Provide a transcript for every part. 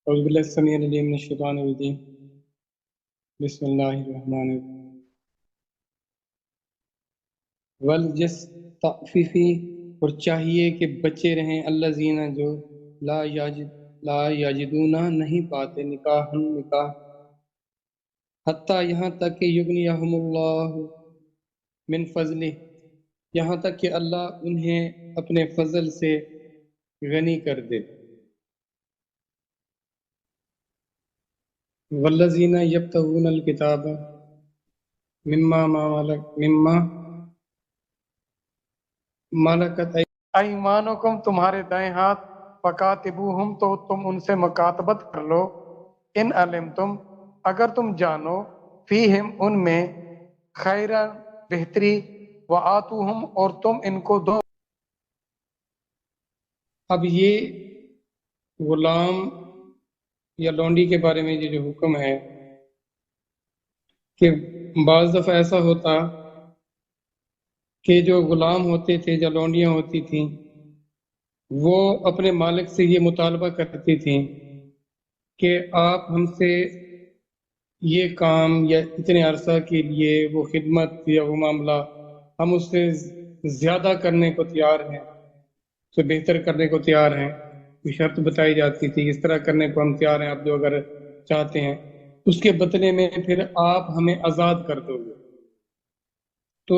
أعوذ بالله السميع العليم من الشيطان الرجيم بسم الله الرحمن الرحيم والجستعففی اور چاہیے کہ بچے رہیں الذین جو لا یجدون نہیں پاتے نکاح حتیٰ یہاں تک کہ یغنیہم اللہ من فضلہ یہاں تک کہ اللہ انہیں اپنے فضل سے غنی کر دے والذین یبتغون الکتاب مما ملکت ایمانکم تمہارے دائیں ہاتھ فکاتبوہم تو تم ان سے مکاتبت کر لو ان علمتم اگر تم جانو فیہم ان میں خیرا بہتری وآتوہم اور تم ان کو دو۔ اب یہ غلام یا لونڈی کے بارے میں یہ جو حکم ہے کہ بعض دفعہ ایسا ہوتا کہ جو غلام ہوتے تھے یا لونڈیاں ہوتی تھیں وہ اپنے مالک سے یہ مطالبہ کرتی تھیں کہ آپ ہم سے یہ کام یا اتنے عرصہ کے لیے وہ خدمت یا وہ معاملہ ہم اس سے زیادہ کرنے کو تیار ہیں، تو بہتر کرنے کو تیار ہیں، کوئی شرط بتائی جاتی تھی اس طرح کرنے کو ہم تیار ہیں، آپ جو اگر چاہتے ہیں اس کے بدلے میں پھر آپ ہمیں آزاد کر دو گے۔ تو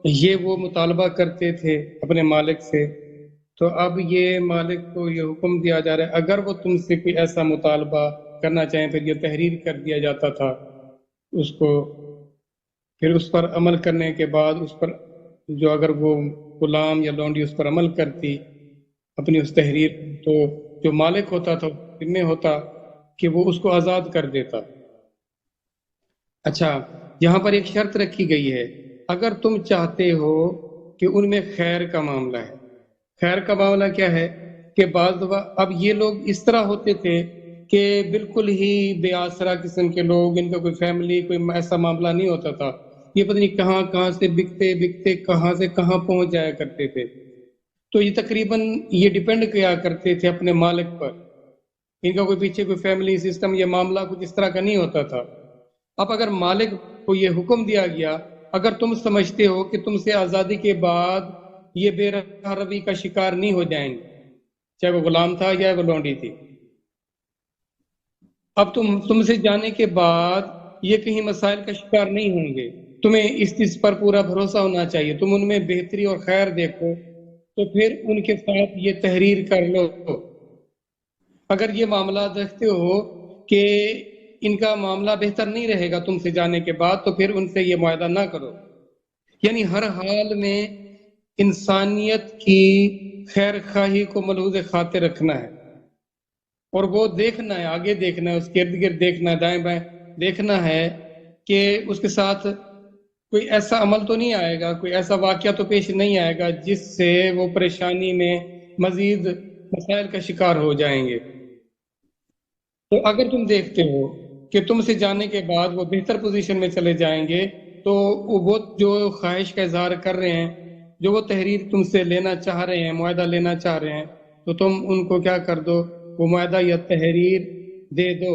یہ وہ مطالبہ کرتے تھے اپنے مالک سے، تو اب یہ مالک کو یہ حکم دیا جا رہا ہے اگر وہ تم سے کوئی ایسا مطالبہ کرنا چاہیں پھر یہ تحریر کر دیا جاتا تھا اس کو، پھر اس پر عمل کرنے کے بعد اس پر جو اگر وہ غلام یا لونڈی اس پر عمل کرتی اپنی اس تحریر تو جو مالک ہوتا تھا ذمہ ہوتا کہ وہ اس کو آزاد کر دیتا۔ اچھا، یہاں پر ایک شرط رکھی گئی ہے، اگر تم چاہتے ہو کہ ان میں خیر کا معاملہ ہے۔ خیر کا معاملہ کیا ہے کہ بعض دفعہ اب یہ لوگ اس طرح ہوتے تھے کہ بالکل ہی بے آسرا قسم کے لوگ، ان کا کوئی فیملی کوئی ایسا معاملہ نہیں ہوتا تھا، یہ پتہ نہیں کہاں سے بکتے کہاں سے کہاں پہنچ جایا کرتے تھے۔ تو یہ تقریباً یہ ڈیپینڈ کیا کرتے تھے اپنے مالک پر، ان کا کوئی پیچھے کوئی فیملی سسٹم یا معاملہ کچھ اس طرح کا نہیں ہوتا تھا۔ اب اگر مالک کو یہ حکم دیا گیا اگر تم سمجھتے ہو کہ تم سے آزادی کے بعد یہ بے روی کا شکار نہیں ہو جائیں گے، چاہے وہ غلام تھا یا وہ لونڈی تھی، اب تم سے جانے کے بعد یہ کہیں مسائل کا شکار نہیں ہوں گے، تمہیں اس چیز پر پورا بھروسہ ہونا چاہیے، تم ان میں بہتری اور خیر دیکھو تو پھر ان کے ساتھ یہ تحریر کر لو۔ اگر یہ معاملہ دیکھتے ہو کہ ان کا معاملہ بہتر نہیں رہے گا تم سے جانے کے بعد تو پھر ان سے یہ معاہدہ نہ کرو۔ یعنی ہر حال میں انسانیت کی خیر خواہی کو ملحوظ خاطر رکھنا ہے، اور وہ دیکھنا ہے، آگے دیکھنا ہے، اس کے ارد گرد دیکھنا ہے، دائیں بائیں دیکھنا ہے کہ اس کے ساتھ کوئی ایسا عمل تو نہیں آئے گا، کوئی ایسا واقعہ تو پیش نہیں آئے گا جس سے وہ پریشانی میں مزید مسائل کا شکار ہو جائیں گے۔ تو اگر تم دیکھتے ہو کہ تم سے جانے کے بعد وہ بہتر پوزیشن میں چلے جائیں گے تو وہ جو خواہش کا اظہار کر رہے ہیں، جو وہ تحریر تم سے لینا چاہ رہے ہیں، معاہدہ لینا چاہ رہے ہیں، تو تم ان کو کیا کر دو، وہ معاہدہ یا تحریر دے دو۔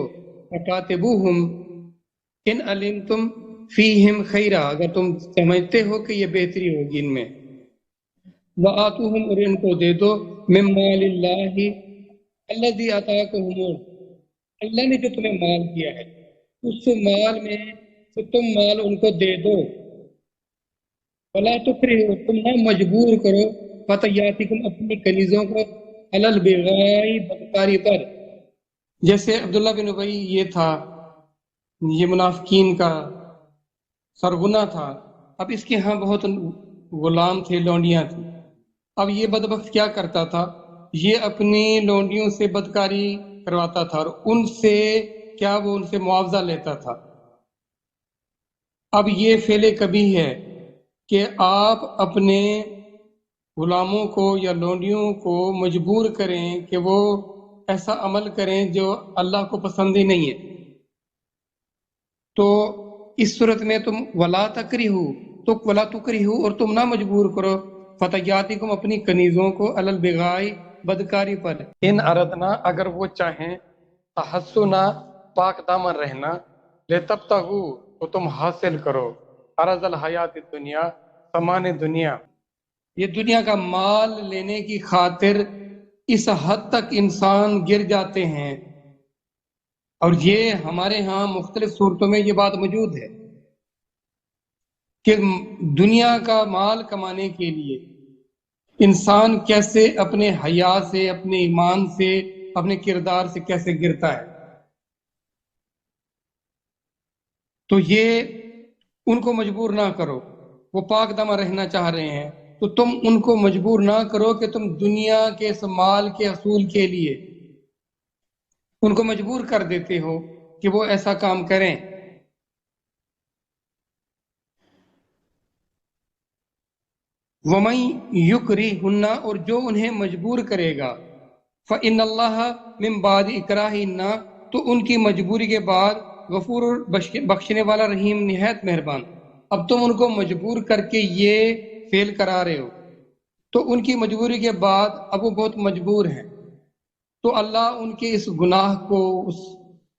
فَكَاتِبُوهُمْ إِنْ عَلِمْتُمْ فِيهِمْ خَيْرًا اگر تم سمجھتے ہو کہ یہ بہتری ہوگی ان میں، وَآتُوهُمْ اور ان کو دے دو مِنْ مَالِ اللَّهِ الَّذِي آتَاكُمُ اللہ نے جو تمہیں مال دیا ہے اس مال میں سے تم مال ان کو دے دو۔ وَلَا تُكْرِهُوا تم نہ مجبور کرو فَتَيَّاتِكُمْ اپنی کنیزوں کو عَلَى الْبِغَاءِ بدکاری پر۔ جیسے عبداللہ بن ابی یہ تھا، یہ منافقین کا سرغنہ تھا، اب اس کے ہاں بہت غلام تھے، لونڈیاں تھیں، اب یہ بدبخت کیا کرتا تھا، یہ اپنی لونڈیوں سے بدکاری کرواتا تھا اور ان سے کیا وہ ان سے معاوضہ لیتا تھا۔ اب یہ فعل کبھی ہے کہ آپ اپنے غلاموں کو یا لونڈیوں کو مجبور کریں کہ وہ ایسا عمل کریں جو اللہ کو پسند ہی نہیں ہے، تو اس صورت میں تم ولا تکرہو اور تم نہ مجبور کرو فتیاتکم اپنی کنیزوں کو علی البغاء بدکاری پر، ان اردنا اگر وہ چاہیں تحسنا پاک دامن رہنا، لتبتغوا تو تم حاصل کرو، عرض الحیات دنیا سامان دنیا، یہ دنیا کا مال لینے کی خاطر اس حد تک انسان گر جاتے ہیں، اور یہ ہمارے ہاں مختلف صورتوں میں یہ بات موجود ہے کہ دنیا کا مال کمانے کے لیے انسان کیسے اپنے حیا سے، اپنے ایمان سے، اپنے کردار سے کیسے گرتا ہے۔ تو یہ ان کو مجبور نہ کرو، وہ پاک دامہ رہنا چاہ رہے ہیں تو تم ان کو مجبور نہ کرو کہ تم دنیا کے اس مال کے حصول کے لیے ان کو مجبور کر دیتے ہو کہ وہ ایسا کام کریں۔ وَمَن يُكْرِهُنَّ اور جو انہیں مجبور کرے گا، فَإِنَّ اللَّهَ مِن بَعْدِ إِكْرَاهِهِنَّ تو ان کی مجبوری کے بعد غفور بخشنے والا رحیم نہایت مہربان۔ اب تم ان کو مجبور کر کے یہ فعل کرا رہے ہو تو ان کی مجبوری کے بعد اب وہ بہت مجبور ہیں، تو اللہ ان کے اس گناہ کو،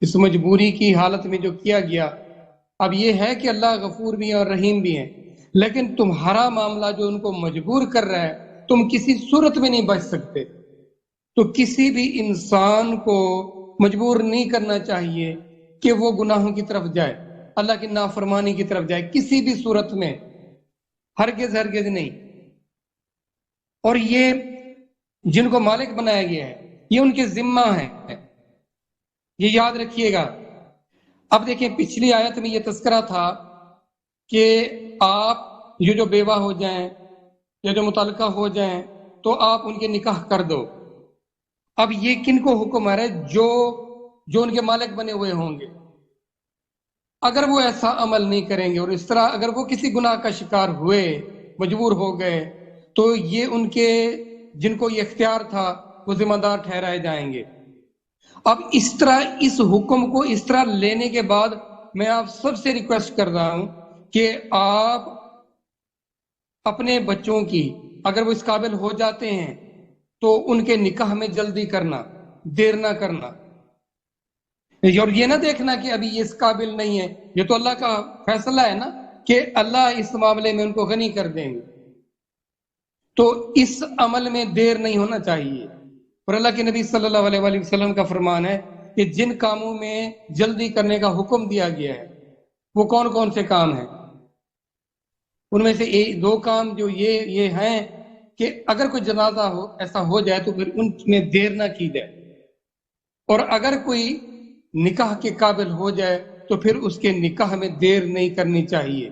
اس مجبوری کی حالت میں جو کیا گیا، اب یہ ہے کہ اللہ غفور بھی ہے اور رحیم بھی ہے، لیکن تمہارا معاملہ جو ان کو مجبور کر رہا ہے تم کسی صورت میں نہیں بچ سکتے۔ تو کسی بھی انسان کو مجبور نہیں کرنا چاہیے کہ وہ گناہوں کی طرف جائے، اللہ کی نافرمانی کی طرف جائے، کسی بھی صورت میں، ہرگز ہرگز نہیں۔ اور یہ جن کو مالک بنایا گیا ہے یہ ان کے ذمہ ہے، یہ یاد رکھیے گا۔ اب دیکھیں پچھلی آیت میں یہ تذکرہ تھا کہ آپ یہ جو بیوہ ہو جائیں یا جو متعلقہ ہو جائیں تو آپ ان کے نکاح کر دو۔ اب یہ کن کو حکم آ رہا ہے؟ جو ان کے مالک بنے ہوئے ہوں گے، اگر وہ ایسا عمل نہیں کریں گے اور اس طرح اگر وہ کسی گناہ کا شکار ہوئے، مجبور ہو گئے، تو یہ ان کے جن کو یہ اختیار تھا وہ ذمہ دار ٹھہرائے جائیں گے۔ اب اس طرح اس حکم کو اس طرح لینے کے بعد میں آپ سب سے ریکویسٹ کر رہا ہوں کہ آپ اپنے بچوں کی اگر وہ اس قابل ہو جاتے ہیں تو ان کے نکاح میں جلدی کرنا، دیر نہ کرنا، اور یہ نہ دیکھنا کہ ابھی یہ اس قابل نہیں ہے، یہ تو اللہ کا فیصلہ ہے نا کہ اللہ اس معاملے میں ان کو غنی کر دیں گے، تو اس عمل میں دیر نہیں ہونا چاہیے۔ اور اللہ کے نبی صلی اللہ علیہ وآلہ وسلم کا فرمان ہے کہ جن کاموں میں جلدی کرنے کا حکم دیا گیا ہے وہ کون کون سے کام ہیں؟ ان میں سے دو کام جو یہ ہیں کہ اگر کوئی جنازہ ہو ایسا ہو جائے تو پھر ان میں دیر نہ کی جائے، اور اگر کوئی نکاح کے قابل ہو جائے تو پھر اس کے نکاح میں دیر نہیں کرنی چاہیے۔